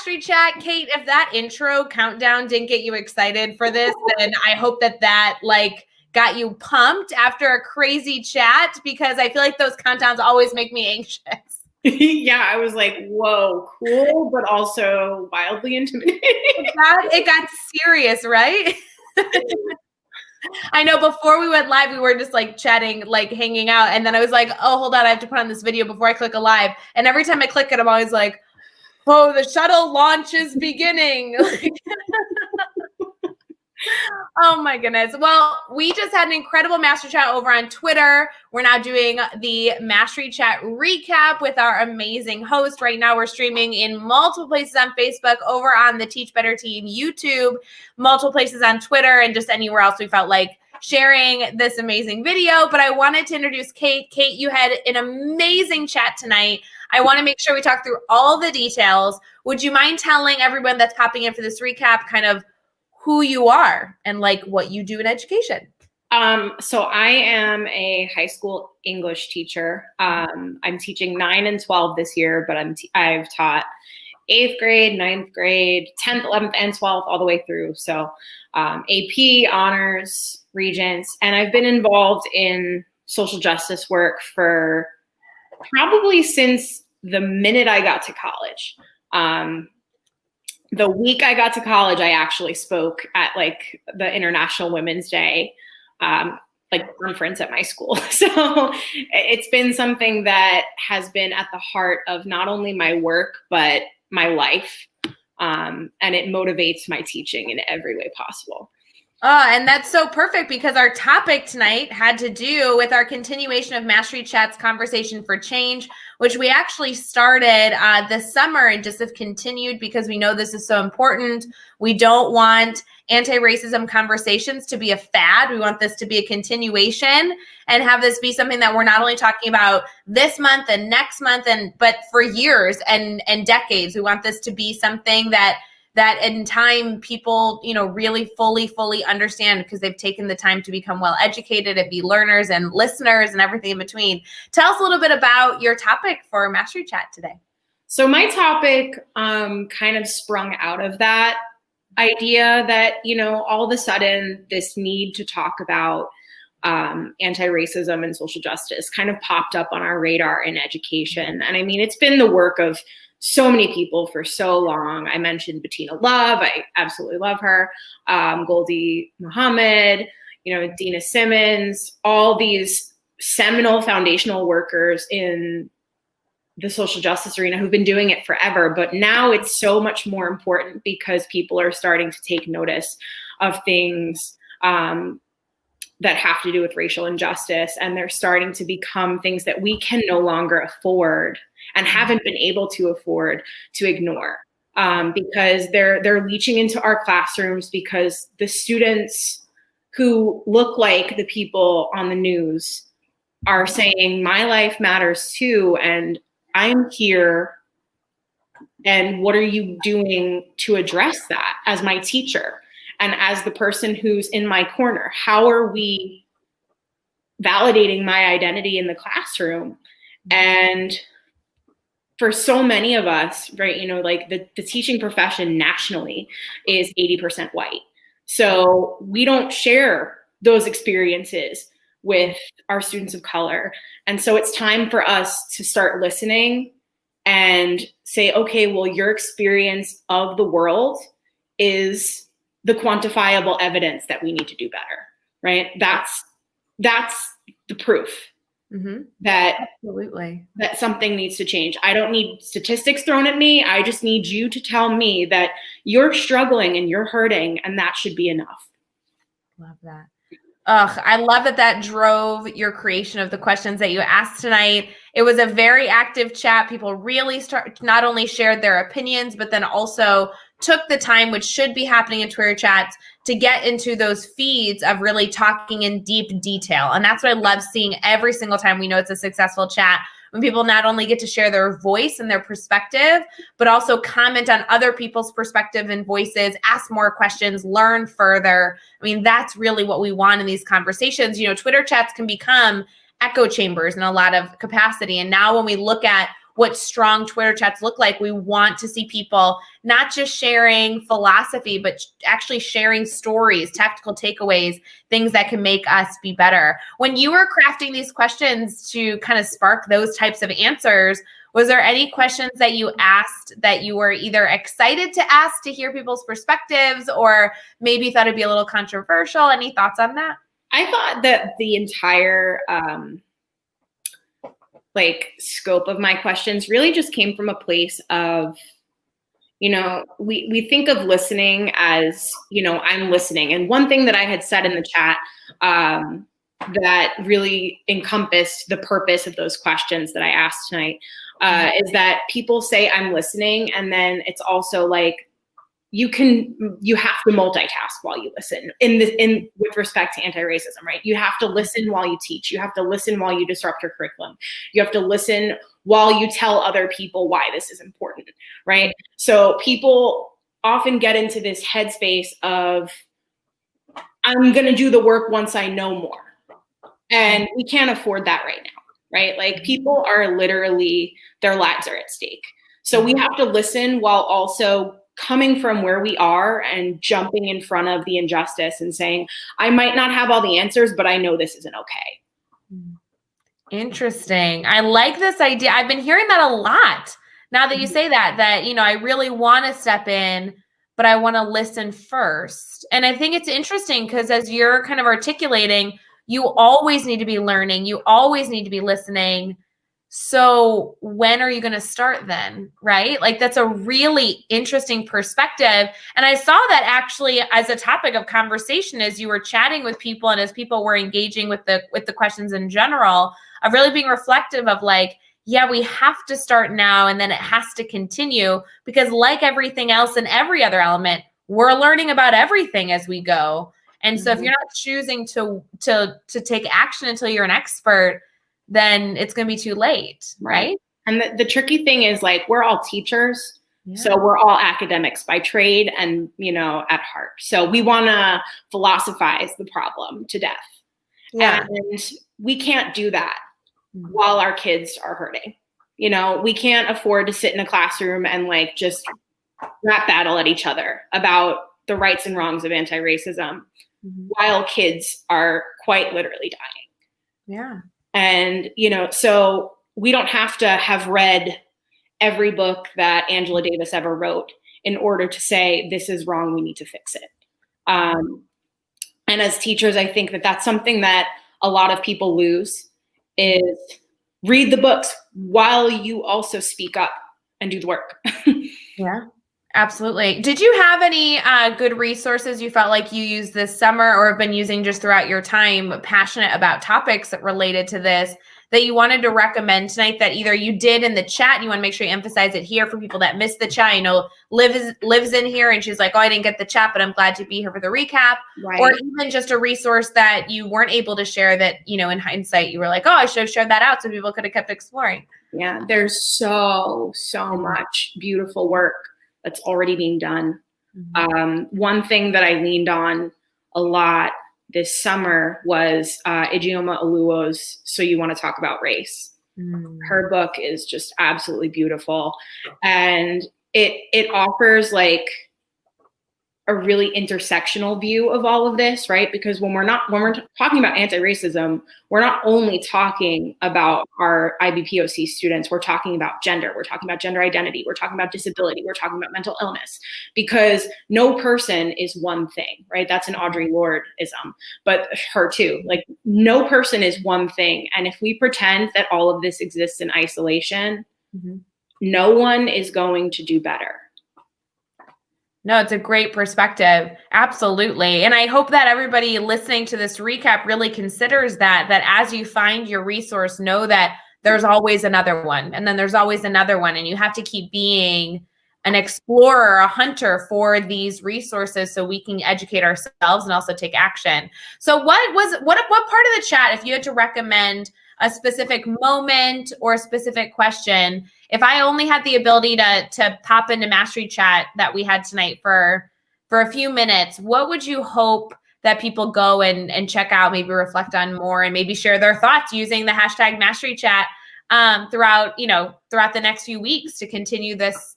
Mastery Chat. Kate, if that intro countdown didn't get you excited for this, then I hope that like got you pumped after a crazy chat, because I feel like those countdowns always make me anxious. Yeah, I was like, whoa, cool, but also wildly intimidating. It got serious, right? I know before we went live, we were just like chatting, like hanging out. And then I was like, oh, hold on, I have to put on this video before I click a live. And every time I click it, I'm always like, oh, the shuttle launch is beginning. Oh my goodness. Well, we just had an incredible Mastery Chat over on Twitter. We're now doing the Mastery Chat recap with our amazing host. Right now we're streaming in multiple places on Facebook, over on the Teach Better Team YouTube, multiple places on Twitter, and just anywhere else we felt like sharing this amazing video. But I wanted to introduce Kate. Kate, you had an amazing chat tonight. I want to make sure we talk through all the details. Would you mind telling everyone that's popping in for this recap kind of who you are and like what you do in education? So I am a high school English teacher. I'm teaching 9 and 12 this year, but I've taught 8th grade, 9th grade, 10th, 11th, and 12th all the way through. So AP, honors, regents, and I've been involved in social justice work for probably since the minute I got to college. The week I got to college, I actually spoke at like the International Women's Day like conference at my school. So it's been something that has been at the heart of not only my work, but my life. And it motivates my teaching in every way possible. And that's so perfect, because our topic tonight had to do with our continuation of Mastery Chat's Conversation for Change, which we actually started this summer and just have continued because we know this is so important. We don't want anti-racism conversations to be a fad. We want this to be a continuation and have this be something that we're not only talking about this month and next month, but for years and decades. We want this to be something that in time people, really fully understand, because they've taken the time to become well educated and be learners and listeners and everything in between. Tell us a little bit about your topic for Mastery Chat today. So my topic kind of sprung out of that idea that, all of a sudden this need to talk about anti-racism and social justice kind of popped up on our radar in education. And I mean, it's been the work of so many people for so long. I mentioned Bettina Love. I absolutely love her. Goldie Muhammad, Dina Simmons, all these seminal foundational workers in the social justice arena who've been doing it forever. But now it's so much more important because people are starting to take notice of things that have to do with racial injustice. And they're starting to become things that we can no longer afford and haven't been able to afford to ignore, because they're leaching into our classrooms, because the students who look like the people on the news are saying, my life matters too, and I'm here, and what are you doing to address that as my teacher and as the person who's in my corner? How are we validating my identity in the classroom? And for so many of us, right, like the teaching profession nationally is 80% white. So we don't share those experiences with our students of color. And so it's time for us to start listening and say, okay, well, your experience of the world is the quantifiable evidence that we need to do better, right? That's the proof. Mm-hmm. Absolutely. That something needs to change. I don't need statistics thrown at me. I just need you to tell me that you're struggling and you're hurting, and that should be enough. Love that. I love that drove your creation of the questions that you asked tonight. It was a very active chat. People really not only shared their opinions, but then also took the time, which should be happening in Twitter chats, to get into those feeds of really talking in deep detail. And that's what I love seeing every single time we know it's a successful chat, when people not only get to share their voice and their perspective, but also comment on other people's perspective and voices, ask more questions, learn further. I mean, that's really what we want in these conversations. Twitter chats can become echo chambers in a lot of capacity. And now when we look at what strong Twitter chats look like. We want to see people not just sharing philosophy, but actually sharing stories, tactical takeaways, things that can make us be better. When you were crafting these questions to kind of spark those types of answers, was there any questions that you asked that you were either excited to ask to hear people's perspectives, or maybe thought it'd be a little controversial? Any thoughts on that? I thought that the entire scope of my questions really just came from a place of, we think of listening as, I'm listening. And one thing that I had said in the chat that really encompassed the purpose of those questions that I asked tonight is that people say I'm listening, and then it's also like you have to multitask while you listen with respect to anti-racism, right? You have to listen while you teach. You have to listen while you disrupt your curriculum. You have to listen while you tell other people why this is important, right? So people often get into this headspace of, I'm going to do the work once I know more. And we can't afford that right now, right? Like, people are literally, their lives are at stake. So we have to listen while also coming from where we are and jumping in front of the injustice and saying, I might not have all the answers, but I know this isn't okay. Interesting. I like this idea. I've been hearing that a lot. Now that you say that, I really want to step in, but I want to listen first. And I think it's interesting because as you're kind of articulating, you always need to be learning. You always need to be listening. So when are you going to start then? Right? Like, that's a really interesting perspective. And I saw that actually as a topic of conversation as you were chatting with people and as people were engaging with the questions in general, of really being reflective of like, yeah, we have to start now, and then it has to continue, because like everything else and every other element, we're learning about everything as we go. And so if you're not choosing to take action until you're an expert, then it's going to be too late, right? And the tricky thing is, like, we're all teachers. Yeah. So we're all academics by trade and, at heart. So we want to philosophize the problem to death. Yeah. And we can't do that while our kids are hurting. We can't afford to sit in a classroom and just rap battle at each other about the rights and wrongs of anti-racism while kids are quite literally dying. Yeah. And, so we don't have to have read every book that Angela Davis ever wrote in order to say, this is wrong, we need to fix it. And as teachers, I think that that's something that a lot of people lose, is read the books while you also speak up and do the work. Yeah. Absolutely. Did you have any good resources you felt like you used this summer or have been using just throughout your time, passionate about topics that related to this, that you wanted to recommend tonight, that either you did in the chat and you want to make sure you emphasize it here for people that missed the chat? I know Liv lives in here and she's like, oh, I didn't get the chat, but I'm glad to be here for the recap. Right. Or even just a resource that you weren't able to share that, in hindsight, you were like, oh, I should have shared that out so people could have kept exploring. Yeah, there's so much beautiful work that's already being done. One thing that I leaned on a lot this summer was Ijeoma Oluo's So You Want to Talk About Race. Her book is just absolutely beautiful. And it offers a really intersectional view of all of this, right? Because when we're talking about anti-racism, we're not only talking about our IBPOC students, we're talking about gender, we're talking about gender identity, we're talking about disability, we're talking about mental illness, because no person is one thing, right? That's an Audre Lorde-ism, but her too. No person is one thing. And if we pretend that all of this exists in isolation, no one is going to do better. No, it's a great perspective. Absolutely. And I hope that everybody listening to this recap really considers that as you find your resource, know that there's always another one, and then there's always another one. And you have to keep being an explorer, a hunter for these resources so we can educate ourselves and also take action. So what part of the chat, if you had to recommend a specific moment or a specific question, if I only had the ability to pop into Mastery Chat that we had tonight for a few minutes, what would you hope that people go and check out, maybe reflect on more, and maybe share their thoughts using the hashtag Mastery Chat throughout the next few weeks to continue this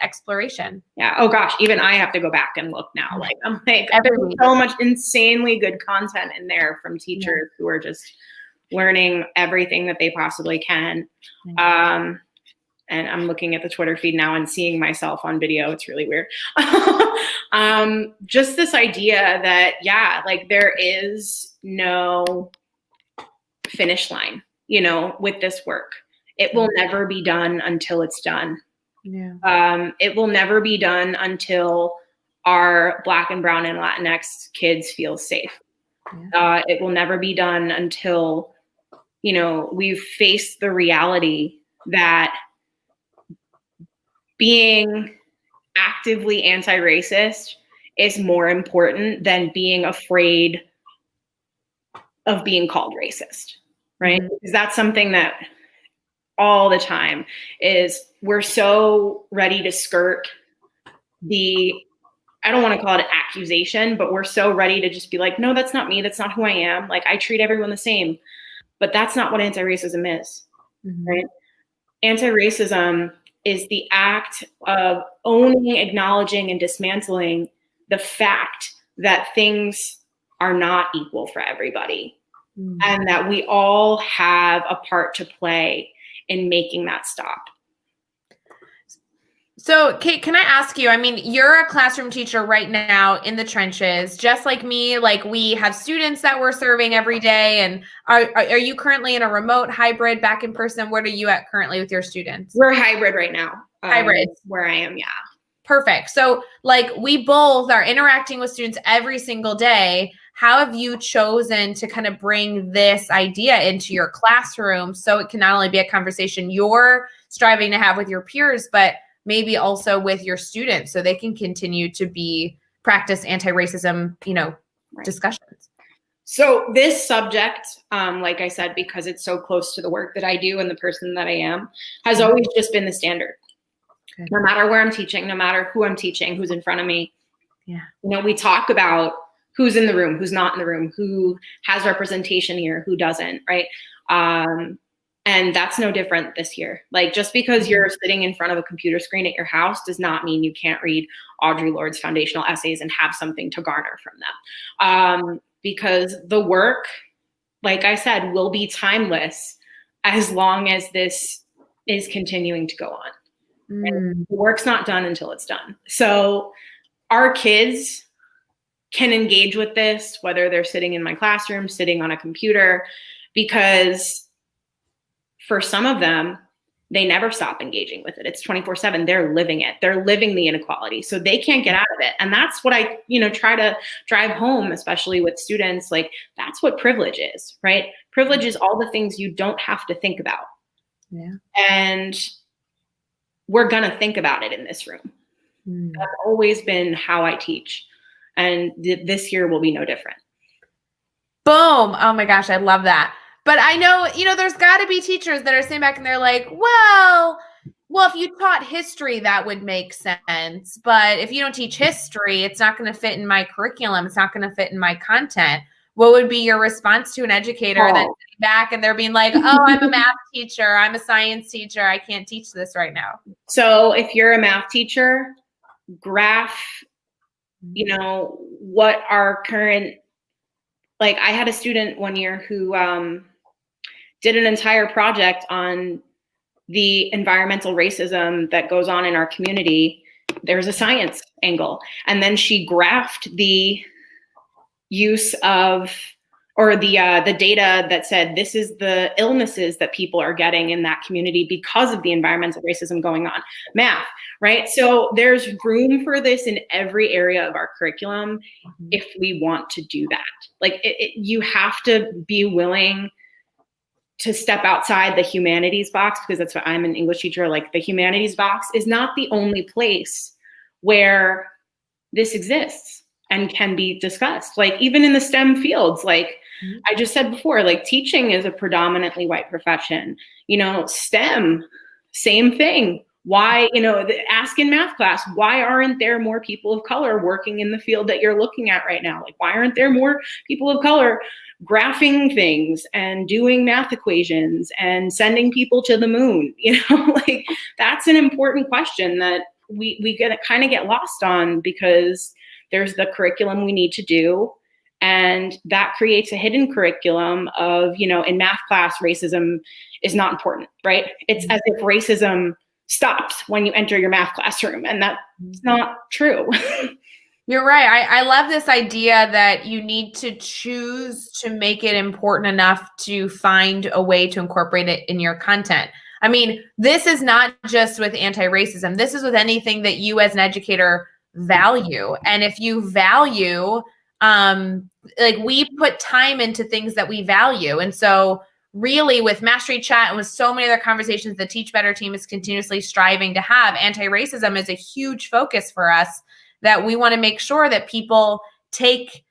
exploration. Yeah. Oh gosh, even I have to go back and look now. Like I'm like, Every there's week. so much insanely good content in there from teachers who are just learning everything that they possibly can. And I'm looking at the Twitter feed now and seeing myself on video. It's really weird. Just this idea that, like there is no finish line, with this work. It will never be done until it's done. Yeah. It will never be done until our Black and Brown and Latinx kids feel safe. Yeah. It will never be done until, we've faced the reality that being actively anti-racist is more important than being afraid of being called racist, right? Because that's something that all the time is we're so ready to skirt I don't want to call it an accusation, but we're so ready to just be like, no, that's not me. That's not who I am. Like I treat everyone the same, but that's not what anti-racism is, right? Anti-racism is the act of owning, acknowledging, and dismantling the fact that things are not equal for everybody, and that we all have a part to play in making that stop. So, Kate, can I ask you, I mean, you're a classroom teacher right now in the trenches, just like me. Like we have students that we're serving every day. And are you currently in a remote, hybrid, back in person? What are you at currently with your students? We're hybrid right now. Hybrid. Where I am, yeah. Perfect. So like we both are interacting with students every single day. How have you chosen to kind of bring this idea into your classroom so it can not only be a conversation you're striving to have with your peers, but maybe also with your students so they can continue to practice anti-racism, discussions? So this subject, like I said, because it's so close to the work that I do and the person that I am, has always just been the standard. Okay. No matter where I'm teaching, no matter who I'm teaching, who's in front of me. Yeah. We talk about who's in the room, who's not in the room, who has representation here, who doesn't, right? And that's no different this year. Like just because you're sitting in front of a computer screen at your house does not mean you can't read Audre Lorde's foundational essays and have something to garner from them. Because the work, like I said, will be timeless as long as this is continuing to go on. And the work's not done until it's done. So our kids can engage with this, whether they're sitting in my classroom, sitting on a computer, because for some of them, they never stop engaging with it. It's 24/7. They're living it. They're living the inequality. So they can't get out of it. And that's what I, try to drive home, especially with students. Like that's what privilege is, right? Privilege is all the things you don't have to think about. Yeah. And we're going to think about it in this room. That's always been how I teach. And this year will be no different. Boom. Oh my gosh, I love that. But I know, there's got to be teachers that are sitting back and they're like, well, if you taught history, that would make sense. But if you don't teach history, it's not going to fit in my curriculum. It's not going to fit in my content. What would be your response to an educator that's sitting back and they're being like, oh, I'm a math teacher. I'm a science teacher. I can't teach this right now. So if you're a math teacher, graph, what our current, like I had a student one year who did an entire project on the environmental racism that goes on in our community. There's a science angle. And then she graphed the use of, or the data that said, this is the illnesses that people are getting in that community because of the environmental racism going on. Math, right? So there's room for this in every area of our curriculum if we want to do that. Like you have to be willing to step outside the humanities box, because that's what I'm an English teacher. Like the humanities box is not the only place where this exists and can be discussed. Like even in the STEM fields, like I just said before, like teaching is a predominantly white profession. STEM, same thing. Why, ask in math class, why aren't there more people of color working in the field that you're looking at right now? Like, why aren't there more people of color graphing things and doing math equations and sending people to the moon? Like that's an important question that we kind of get lost on, because there's the curriculum we need to do. And that creates a hidden curriculum of, in math class, racism is not important, right? It's as if racism stops when you enter your math classroom, and that's not true. You're right. I love this idea that you need to choose to make it important enough to find a way to incorporate it in your content. I mean, this is not just with anti-racism. This is with anything that you as an educator value. And if you value, like we put time into things that we value. And so really with Mastery Chat and with so many other conversations the Teach Better team is continuously striving to have, anti-racism is a huge focus for us, that we want to make sure that people make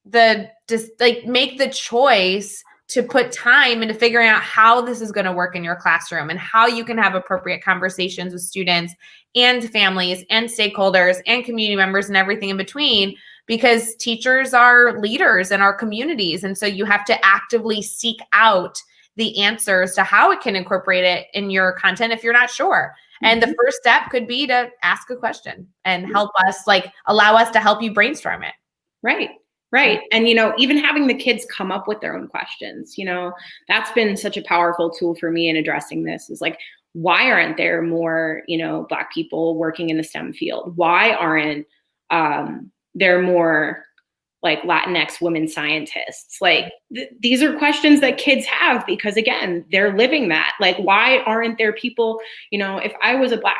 the choice to put time into figuring out how this is going to work in your classroom and how you can have appropriate conversations with students and families and stakeholders and community members and everything in between, because teachers are leaders in our communities. And so you have to actively seek out the answers to how it can incorporate it in your content if you're not sure. And the first step could be to ask a question and help us, allow us to help you brainstorm it. Right. Right. And, even having the kids come up with their own questions, that's been such a powerful tool for me in addressing this, is like, why aren't there more, Black people working in the STEM field? Why aren't there more like Latinx women scientists? Like these are questions that kids have, because again, they're living that. Like, why aren't there people, if I was a Black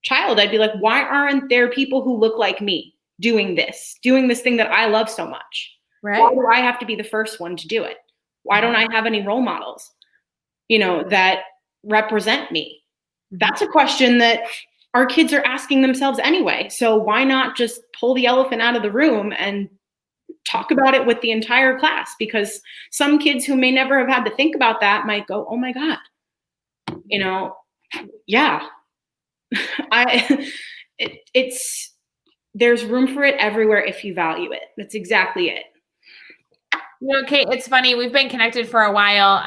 child, I'd be like, why aren't there people who look like me doing this thing that I love so much? Right. Why do I have to be the first one to do it? Why don't I have any role models, that represent me? That's a question that our kids are asking themselves anyway. So why not just pull the elephant out of the room and talk about it with the entire class? Because some kids who may never have had to think about that might go, oh my God, yeah, there's room for it everywhere if you value it. That's exactly it. Kate, it's funny. We've been connected for a while,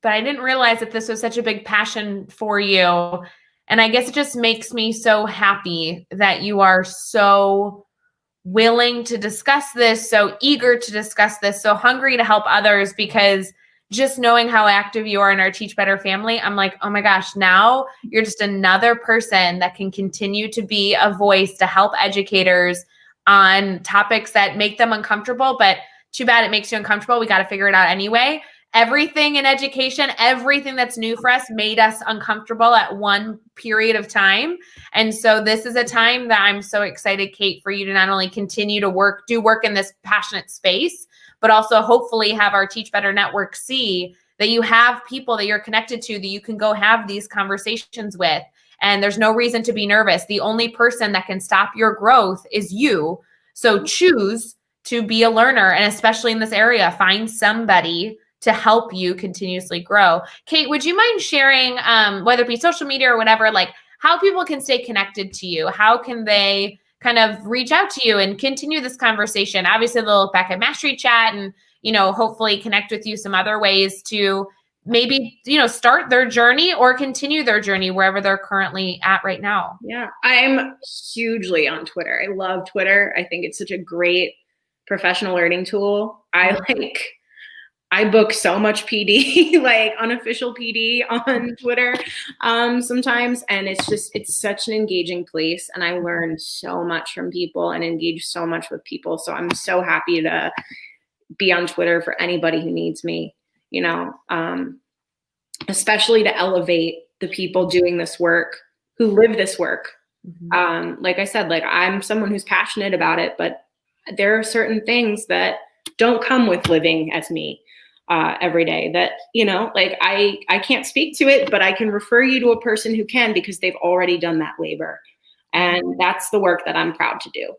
but I didn't realize that this was such a big passion for you. And I guess it just makes me so happy that you are so willing to discuss this, so eager to discuss this, so hungry to help others, because just knowing how active you are in our Teach Better family, I'm like, oh my gosh, now you're just another person that can continue to be a voice to help educators on topics that make them uncomfortable, but too bad it makes you uncomfortable. We got to figure it out anyway. Everything in education, everything that's new for us made us uncomfortable at one period of time. And so this is a time that I'm so excited, Kate, for you to not only continue to do work in this passionate space, but also hopefully have our Teach Better network see that you have people that you're connected to that you can go have these conversations with. And there's no reason to be nervous. The only person that can stop your growth is you. So choose to be a learner. And especially in this area, find somebody to help you continuously grow. Kate, would you mind sharing, whether it be social media or whatever, like how people can stay connected to you? How can they kind of reach out to you and continue this conversation? Obviously, they'll look back at Mastery Chat and, hopefully connect with you some other ways to maybe, start their journey or continue their journey wherever they're currently at right now. Yeah, I'm hugely on Twitter. I love Twitter. I think it's such a great professional learning tool. I book so much PD, like unofficial PD on Twitter sometimes. And it's such an engaging place. And I learn so much from people and engage so much with people. So I'm so happy to be on Twitter for anybody who needs me, especially to elevate the people doing this work, who live this work. Mm-hmm. Like I said, like I'm someone who's passionate about it, but there are certain things that don't come with living as me every day that, like I can't speak to it, but I can refer you to a person who can, because they've already done that labor. And that's the work that I'm proud to do.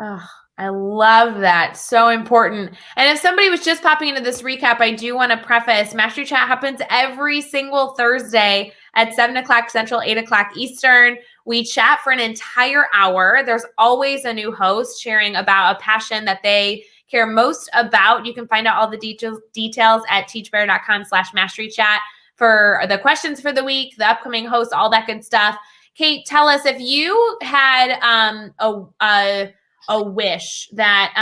Oh, I love that. So important. And if somebody was just popping into this recap, I do want to preface Mastery Chat happens every single Thursday at 7:00 Central, 8:00 Eastern. We chat for an entire hour. There's always a new host sharing about a passion that they care most about. You can find out all the details at teachbetter.com/masterychat for the questions for the week, the upcoming hosts, all that good stuff. Kate, tell us if you had a wish that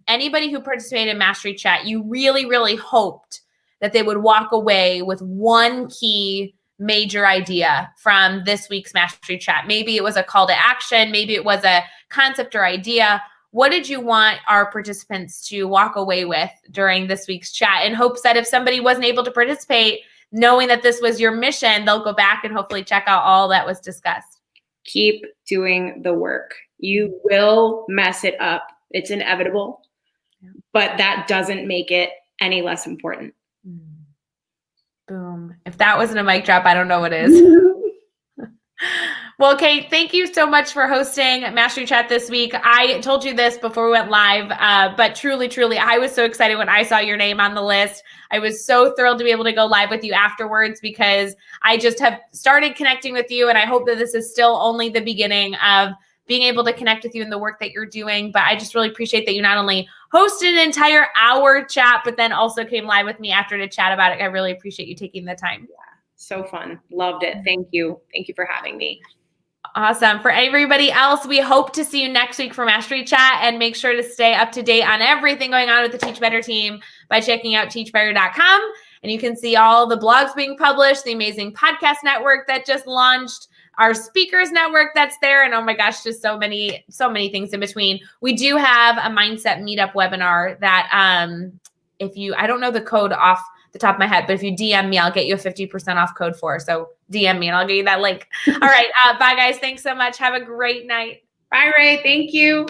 anybody who participated in Mastery Chat, you really, really hoped that they would walk away with one key major idea from this week's Mastery Chat. Maybe it was a call to action. Maybe it was a concept or idea. What did you want our participants to walk away with during this week's chat, in hopes that if somebody wasn't able to participate, knowing that this was your mission, they'll go back and hopefully check out all that was discussed? Keep doing the work. You will mess it up. It's inevitable, but that doesn't make it any less important. Boom. If that wasn't a mic drop, I don't know what is. Well, Kate, thank you so much for hosting Mastery Chat this week. I told you this before we went live, but truly, I was so excited when I saw your name on the list. I was so thrilled to be able to go live with you afterwards, because I just have started connecting with you, and I hope that this is still only the beginning of being able to connect with you in the work that you're doing. But I just really appreciate that you not only hosted an entire hour chat, but then also came live with me after to chat about it. I really appreciate you taking the time. Yeah, so fun. Loved it. Thank you. Thank you for having me. Awesome. For everybody else, we hope to see you next week for Mastery Chat, and make sure to stay up to date on everything going on with the Teach Better team by checking out teachbetter.com. And you can see all the blogs being published, the amazing podcast network that just launched, our speakers network that's there, and oh my gosh, just so many things in between. We do have a mindset meetup webinar that if you, I don't know the code off the top of my head, but if you DM me, I'll get you a 50% off code for. So DM me and I'll get you that link. All right. Bye guys. Thanks so much. Have a great night. Bye, Ray. Thank you.